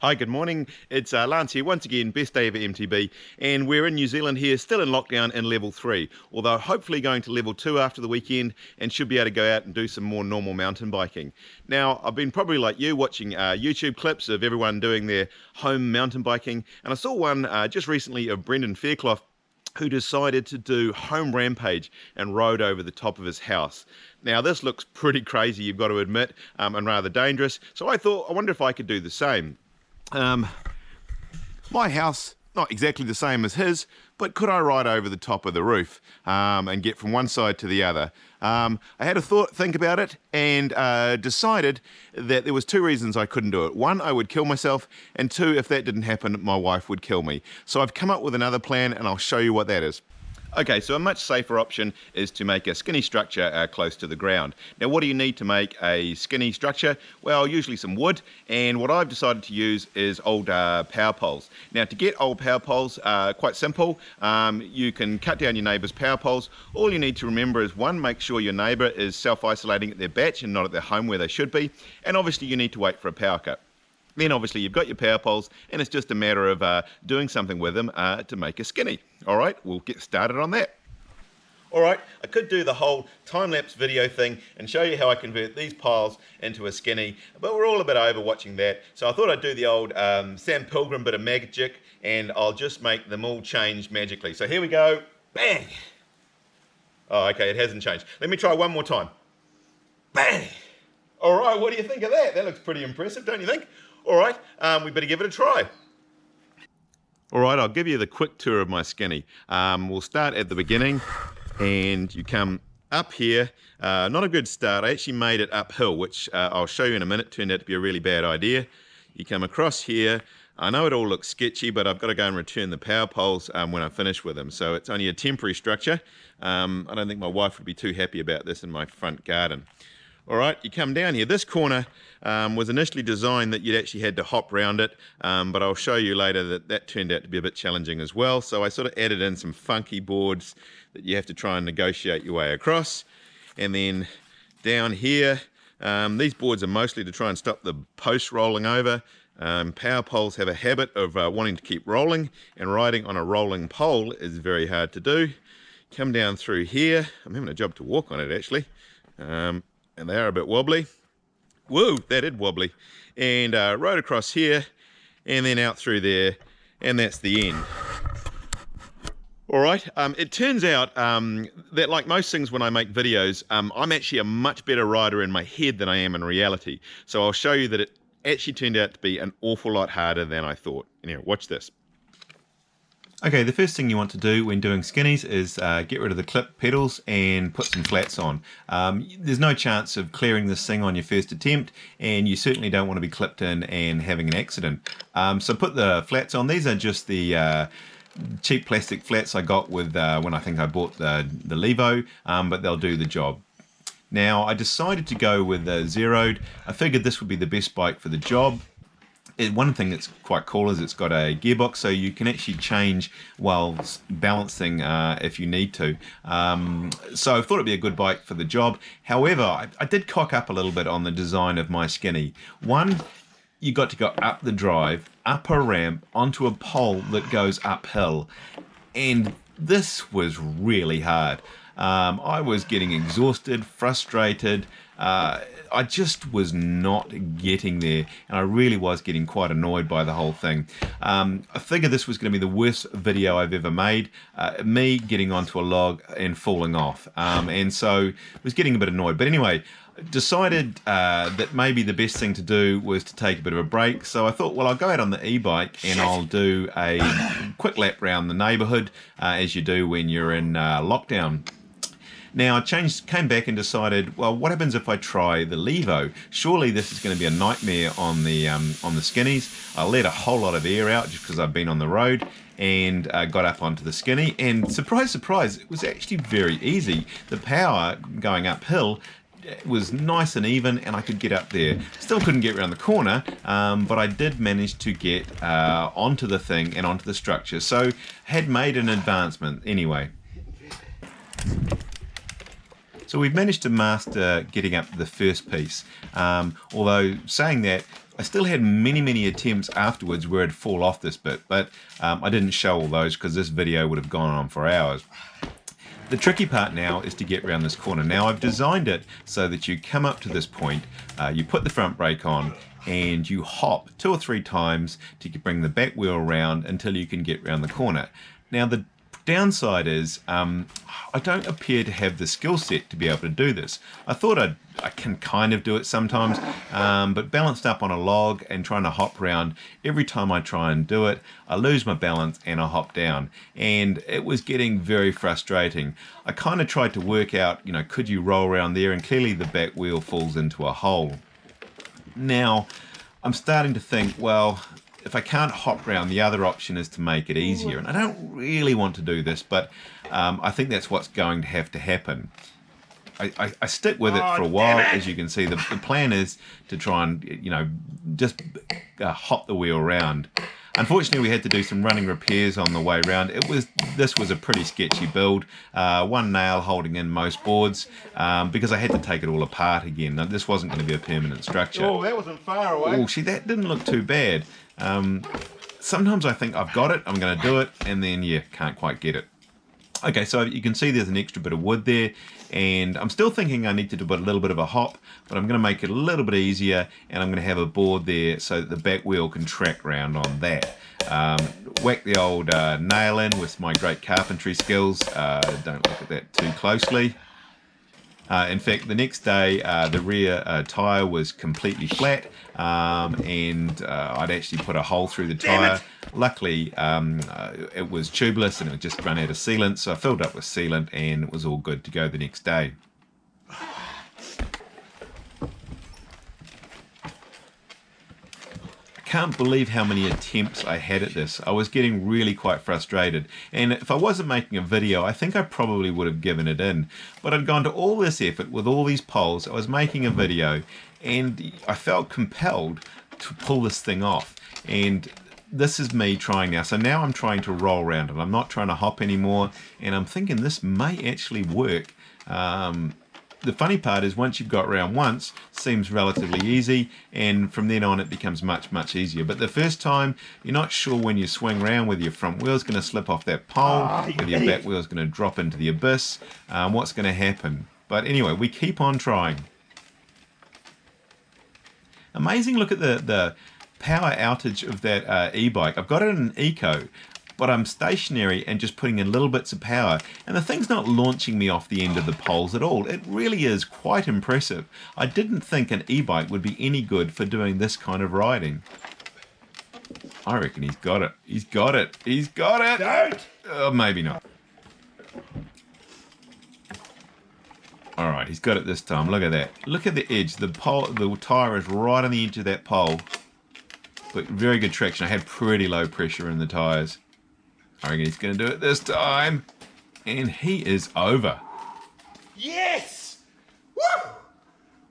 Hi, good morning. It's Lance here once again, best day ever MTB, and we're in New Zealand here, still in lockdown in level 3, although hopefully going to level 2 after the weekend and should be able to go out and do some more normal mountain biking. Now, I've been probably like you watching YouTube clips of everyone doing their home mountain biking, and I saw one just recently of Brendan Fairclough, who decided to do home rampage and rode over the top of his house. Now this looks pretty crazy, you've got to admit, and rather dangerous, so I thought, I wonder if I could do the same. My house, not exactly the same as his, but could I ride over the top of the roof and get from one side to the other? I had a think about it and decided that there was two reasons I couldn't do it. One, I would kill myself, and two, if that didn't happen, my wife would kill me. So I've come up with another plan and I'll show you what that is. Okay, so a much safer option is to make a skinny structure close to the ground. Now, what do you need to make a skinny structure? Well, usually some wood, and what I've decided to use is old power poles. Now, to get old power poles, quite simple. You can cut down your neighbour's power poles. All you need to remember is, one, make sure your neighbour is self-isolating at their batch and not at their home where they should be, and obviously you need to wait for a power cut. Then obviously you've got your power poles, and it's just a matter of doing something with them to make a skinny. All right, we'll get started on that. All right, I could do the whole time-lapse video thing and show you how I convert these piles into a skinny, but we're all a bit over watching that, so I thought I'd do the old Sam Pilgrim bit of magic, and I'll just make them all change magically. So here we go, bang! Oh, okay, it hasn't changed. Let me try one more time. Bang! All right, what do you think of that? That looks pretty impressive, don't you think? All right, we better give it a try. All right, I'll give you the quick tour of my skinny. We'll start at the beginning, and you come up here. Not a good start. I actually made it uphill, which I'll show you in a minute. Turned out to be a really bad idea. You come across here. I know it all looks sketchy, but I've got to go and return the power poles when I finish with them. So it's only a temporary structure. I don't think my wife would be too happy about this in my front garden. All right, you come down here. This corner was initially designed that you'd actually had to hop round it, but I'll show you later that that turned out to be a bit challenging as well. So I sort of added in some funky boards that you have to try and negotiate your way across. And then down here, these boards are mostly to try and stop the posts rolling over. Power poles have a habit of wanting to keep rolling, and riding on a rolling pole is very hard to do. Come down through here. I'm having a job to walk on it actually. And they are a bit wobbly. Whoa, that is wobbly. And rode across here, and then out through there, and that's the end. All right, it turns out that, like most things when I make videos, I'm actually a much better rider in my head than I am in reality. So I'll show you that it actually turned out to be an awful lot harder than I thought. Anyway, watch this. Okay, the first thing you want to do when doing skinnies is get rid of the clip pedals and put some flats on. There's no chance of clearing this thing on your first attempt, and you certainly don't want to be clipped in and having an accident. So put the flats on. These are just the cheap plastic flats I got with when I think I bought the Levo, but they'll do the job. Now I decided to go with zeroed. I figured this would be the best bike for the job. One thing that's quite cool is it's got a gearbox, so you can actually change while balancing if you need to. So I thought it'd be a good bike for the job. However, I did cock up a little bit on the design of my skinny. One, you got to go up the drive, up a ramp, onto a pole that goes uphill. And this was really hard. I was getting exhausted, frustrated. I just was not getting there, and I really was getting quite annoyed by the whole thing. I figured this was going to be the worst video I've ever made, me getting onto a log and falling off, and so I was getting a bit annoyed. But anyway, decided that maybe the best thing to do was to take a bit of a break, so I thought, well, I'll go out on the e-bike and I'll do a quick lap around the neighbourhood, as you do when you're in lockdown. Now I came back and decided, well, what happens if I try the Levo? Surely this is going to be a nightmare on the skinnies. I let a whole lot of air out just because I've been on the road, and got up onto the skinny, and surprise, surprise, it was actually very easy. The power going uphill was nice and even, and I could get up there. Still couldn't get around the corner, but I did manage to get onto the thing and onto the structure, so had made an advancement anyway. So we've managed to master getting up the first piece, although saying that, I still had many attempts afterwards where it'd fall off this bit, but I didn't show all those because this video would have gone on for hours. The tricky part now is to get around this corner. Now I've designed it so that you come up to this point, you put the front brake on, and you hop 2 or 3 times to bring the back wheel around until you can get around the corner. Now the downside is I don't appear to have the skill set to be able to do this. I thought I can kind of do it sometimes, but balanced up on a log and trying to hop around, every time I try and do it, I lose my balance and I hop down. And it was getting very frustrating. I kind of tried to work out, you know, could you roll around there? And clearly the back wheel falls into a hole. Now, I'm starting to think, well, if I can't hop round, the other option is to make it easier. And I don't really want to do this, but I think that's what's going to have to happen. I stick with it for a while. As you can see, the plan is to try and, you know, just hop the wheel around. Unfortunately, we had to do some running repairs on the way around. This was a pretty sketchy build. One nail holding in most boards because I had to take it all apart again. Now, this wasn't going to be a permanent structure. Oh, that wasn't far away. Oh, see, that didn't look too bad. Sometimes I think I've got it, I'm going to do it, and then, yeah, can't quite get it. Okay, so you can see there's an extra bit of wood there, and I'm still thinking I need to do a little bit of a hop, but I'm going to make it a little bit easier, and I'm going to have a board there so that the back wheel can track round on that. Whack the old nail in with my great carpentry skills. Don't look at that too closely. In fact, the next day, the rear tyre was completely flat, and I'd actually put a hole through the tyre. Luckily, it was tubeless and it just run out of sealant, so I filled up with sealant and it was all good to go the next day. Can't believe how many attempts I had at this. I was getting really quite frustrated, and if I wasn't making a video, I think I probably would have given it in. But I'd gone to all this effort with all these poles, I was making a video, and I felt compelled to pull this thing off. And this is me trying now. So now I'm trying to roll around and I'm not trying to hop anymore, and I'm thinking this may actually work. The funny part is once you've got around once, it seems relatively easy, and from then on it becomes much easier. But the first time, you're not sure when you swing around whether your front wheel's going to slip off that pole, whether your back wheel's going to drop into the abyss, what's going to happen. But anyway, we keep on trying. Amazing look at the power outage of that e-bike. I've got it in an eco, but I'm stationary and just putting in little bits of power, and the thing's not launching me off the end of the poles at all. It really is quite impressive. I didn't think an e-bike would be any good for doing this kind of riding. I reckon he's got it. He's got it. He's got it. Don't. Maybe not. All right, he's got it this time. Look at that. Look at the edge. The tire is right on the edge of that pole. But very good traction. I had pretty low pressure in the tires. I reckon he's going to do it this time. And he is over. Yes! Woo!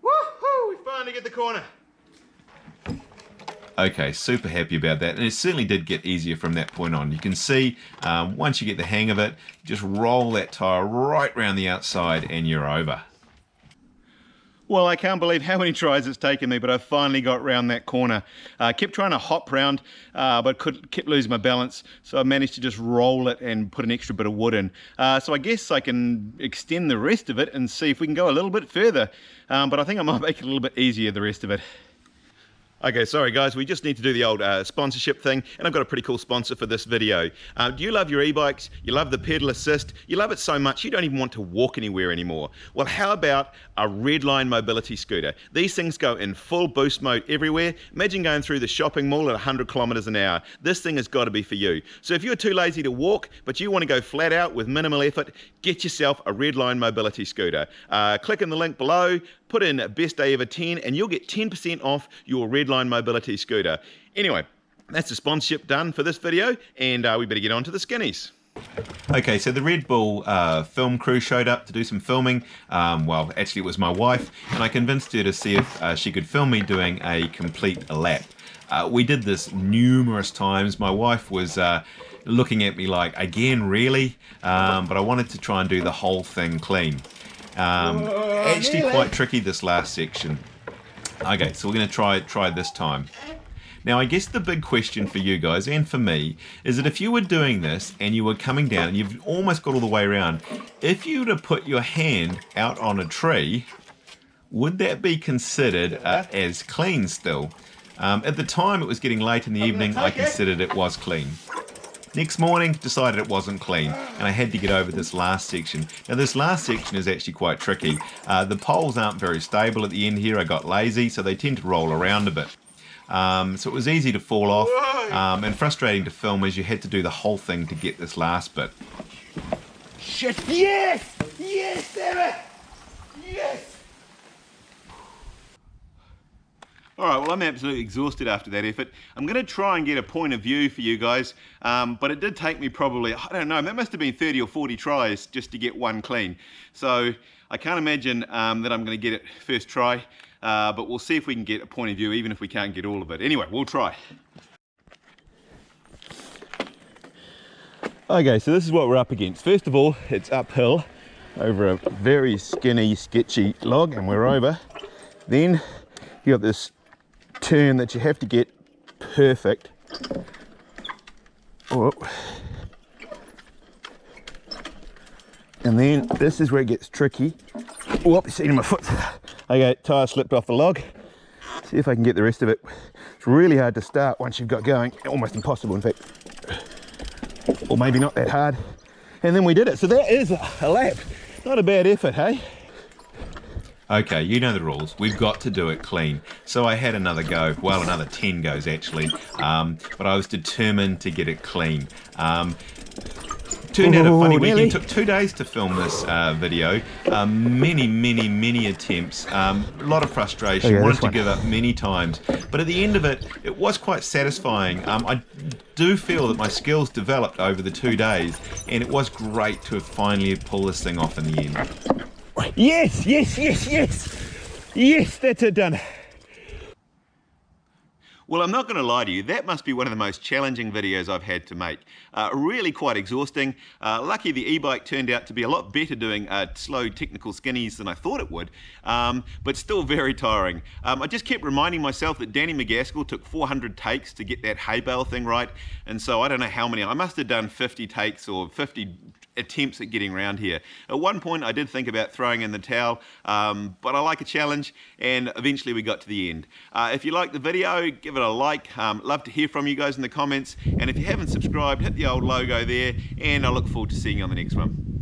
Woohoo! We finally get the corner. Okay, super happy about that. And it certainly did get easier from that point on. You can see, once you get the hang of it, just roll that tyre right round the outside and you're over. Well, I can't believe how many tries it's taken me, but I finally got round that corner. Kept trying to hop round, but kept losing my balance, so I managed to just roll it and put an extra bit of wood in. So I guess I can extend the rest of it and see if we can go a little bit further, but I think I might make it a little bit easier, the rest of it. Okay, sorry guys, we just need to do the old sponsorship thing, and I've got a pretty cool sponsor for this video. Do you love your e-bikes? You love the pedal assist? You love it so much you don't even want to walk anywhere anymore? Well, how about a Redline mobility scooter? These things go in full boost mode everywhere. Imagine going through the shopping mall at 100 kilometers an hour. This thing has got to be for you. So if you're too lazy to walk, but you want to go flat out with minimal effort, get yourself a Redline mobility scooter. Click in the link below, put in best day ever 10, and you'll get 10% off your Redline mobility scooter. Anyway, that's the sponsorship done for this video, and we better get on to the skinnies. Okay, so the Red Bull film crew showed up to do some filming. Well, actually it was my wife, and I convinced her to see if she could film me doing a complete lap. We did this numerous times. My wife was looking at me like, again, really? But I wanted to try and do the whole thing clean. Actually quite tricky, this last section. Okay, so we're going to try this time. Now, I guess the big question for you guys and for me is that if you were doing this and you were coming down and you've almost got all the way around, if you were to put your hand out on a tree, would that be considered as clean still? At the time, it was getting late in the evening. I considered it was clean. Next morning, decided it wasn't clean, and I had to get over this last section. Now, this last section is actually quite tricky. The poles aren't very stable at the end here. I got lazy, so they tend to roll around a bit. So it was easy to fall off and frustrating to film as you had to do the whole thing to get this last bit. Shit! Yes! Yes, damn it! Yes! Alright, well, I'm absolutely exhausted after that effort. I'm going to try and get a point of view for you guys, but it did take me probably, I don't know, that must have been 30 or 40 tries just to get one clean. So I can't imagine that I'm going to get it first try, but we'll see if we can get a point of view even if we can't get all of it. Anyway, we'll try. Okay, so this is what we're up against. First of all, it's uphill over a very skinny, sketchy log, and we're over. Then you got this turn that you have to get perfect. Oh. And then this is where it gets tricky. Whoop, see my foot. Okay, tire slipped off the log. See if I can get the rest of it. It's really hard to start once you've got going. Almost impossible, in fact. Or maybe not that hard. And then we did it. So that is a lap. Not a bad effort, hey? Okay, you know the rules. We've got to do it clean. So I had another go, well, another 10 goes actually, but I was determined to get it clean. Turned out a funny weekend. It took 2 days to film this video. Many attempts. A lot of frustration. Wanted to give up many times. But at the end of it, it was quite satisfying. I do feel that my skills developed over the 2 days, and it was great to have finally pulled this thing off in the end. Yes, yes, yes, yes. Yes, that's it done. Well, I'm not going to lie to you, that must be one of the most challenging videos I've had to make. Really quite exhausting. Lucky the e-bike turned out to be a lot better doing slow technical skinnies than I thought it would, but still very tiring. I just kept reminding myself that Danny McGaskill took 400 takes to get that hay bale thing right, and so I don't know how many, I must have done 50 takes or 50 attempts at getting around here. At one point I did think about throwing in the towel, but I like a challenge, and eventually we got to the end. If you liked the video, give it a like. Love to hear from you guys in the comments, and if you haven't subscribed, hit the old logo there, and I look forward to seeing you on the next one.